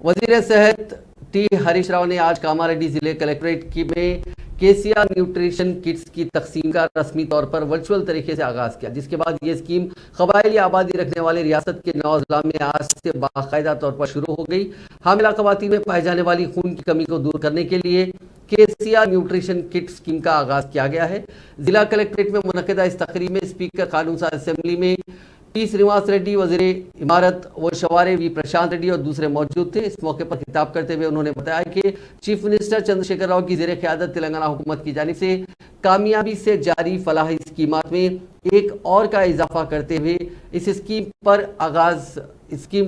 वजीर सेहत टी हरीश राव ने आज कामारेड्डी जिले कलेक्ट्रेट में केसीआर न्यूट्रिशन किट्स की तकसीम का रस्मी तौर पर वर्चुअल तरीके से आगाज किया, जिसके बाद ये स्कीम कबायली आबादी रखने वाले रियासत के 9 अजला में आज से बाकायदा तौर पर शुरू हो गई। हामिला खवातीन में पाई जाने वाली खून की कमी को दूर करने के लिए केसीआर न्यूट्रिशन किट स्कीम का आगाज किया गया है। जिला कलेक्ट्रेट में मुनक़िदा इस तकरीब में स्पीकर कानून साज असेंबली में पी श्रीनिवास रेड्डी, वज़ीर इमारत व शवारे वी प्रशांत रेड्डी और दूसरे मौजूद थे। इस मौके पर खिताब करते हुए उन्होंने बताया कि चीफ मिनिस्टर चंद्रशेखर राव की ज़ेर क़यादत तेलंगाना हुकूमत की जानिब से कामयाबी से जारी फलाही स्कीमात में एक और का इजाफा करते हुए इस स्कीम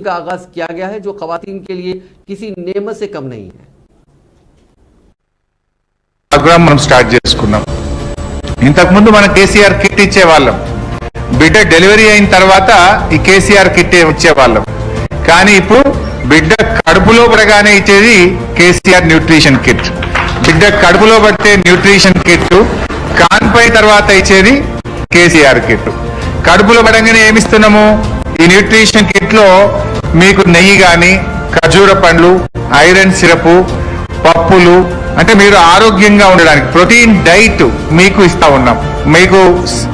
का आगाज किया गया है, जो खवातीन के लिए किसी नेमत से कम नहीं है। प्रोग्राम మనం స్టార్ట్ చేసుకున్నాం। ఇంతకు ముందు మన కేసీఆర్ కిట్ ఇచ్చేవాళ్ళం, బిడ్డ డెలివరీ అయిన తర్వాత ఈ కేసీఆర్ కిట్ ఇచ్చేవాళ్ళం, కానీ ఇప్పుడు బిడ్డ కడుపులో పడగానే ఇచ్చేది కేసీఆర్ న్యూట్రిషన్ కిట్। బిడ్డ కడుపులో పడితే న్యూట్రిషన్ కిట్, కాన్పై తర్వాత ఇచ్చేది కేసీఆర్ కిట్। కడుపులో పడగానే ఏమిస్తున్నాము? ఈ న్యూట్రిషన్ కిట్ లో మీకు నెయ్యి కానీ, ఖర్జూర పండ్లు, ఐరన్ సిరప్, పప్పులు, అంటే మీరు ఆరోగ్యంగా ఉండడానికి ప్రోటీన్ డైట్ మీకు ఇస్తా ఉన్నాం। మీకు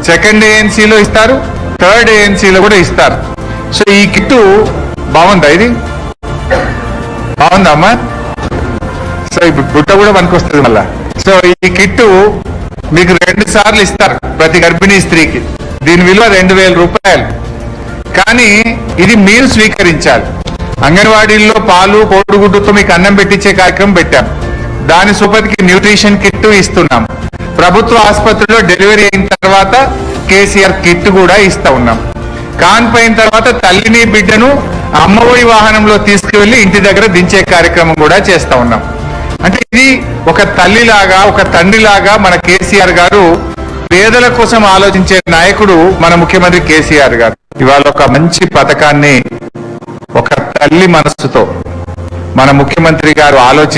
సెకండ్ ఏఎన్సీలో ఇస్తారు, థర్డ్ ఏఎన్సీలో కూడా ఇస్తారు। సో ఈ కిట్ బాగుందా? ఇది బాగుందమ్మా? సో ఇప్పుడు బుట్ట కూడా పనికొస్తుంది మళ్ళా। సో ఈ కిట్ మీకు 2 సార్లు ఇస్తారు ప్రతి గర్భిణీ స్త్రీకి। దీని విలువ 2000 రూపాయలు, కానీ ఇది మీరు స్వీకరించాలి। అంగన్వాడీల్లో పాలు, కోడిగుడ్డుతో మీకు అన్నం పెట్టించే కార్యక్రమం పెట్టాం, దాని సూపతికి న్యూట్రిషన్ కిట్ ఇస్తున్నాం। ప్రభుత్వ ఆసుపత్రిలో డెలివరీ అయిన తర్వాత కేసీఆర్ కిట్ కూడా ఇస్తా ఉన్నాం। కాన్పైన తర్వాత తల్లిని బిడ్డను అమ్మఒడి వాహనంలో తీసుకువెళ్లి ఇంటి దగ్గర దించే కార్యక్రమం కూడా చేస్తా ఉన్నాం। అంటే ఇది ఒక తల్లిలాగా, ఒక తండ్రిలాగా మన కేసీఆర్ గారు పేదల కోసం ఆలోచించే నాయకుడు మన ముఖ్యమంత్రి కేసీఆర్ గారు। ఇవాళ ఒక మంచి పథకాన్ని ఒక తల్లి మనస్సుతో మన ముఖ్యమంత్రి గారు ఆలోచించి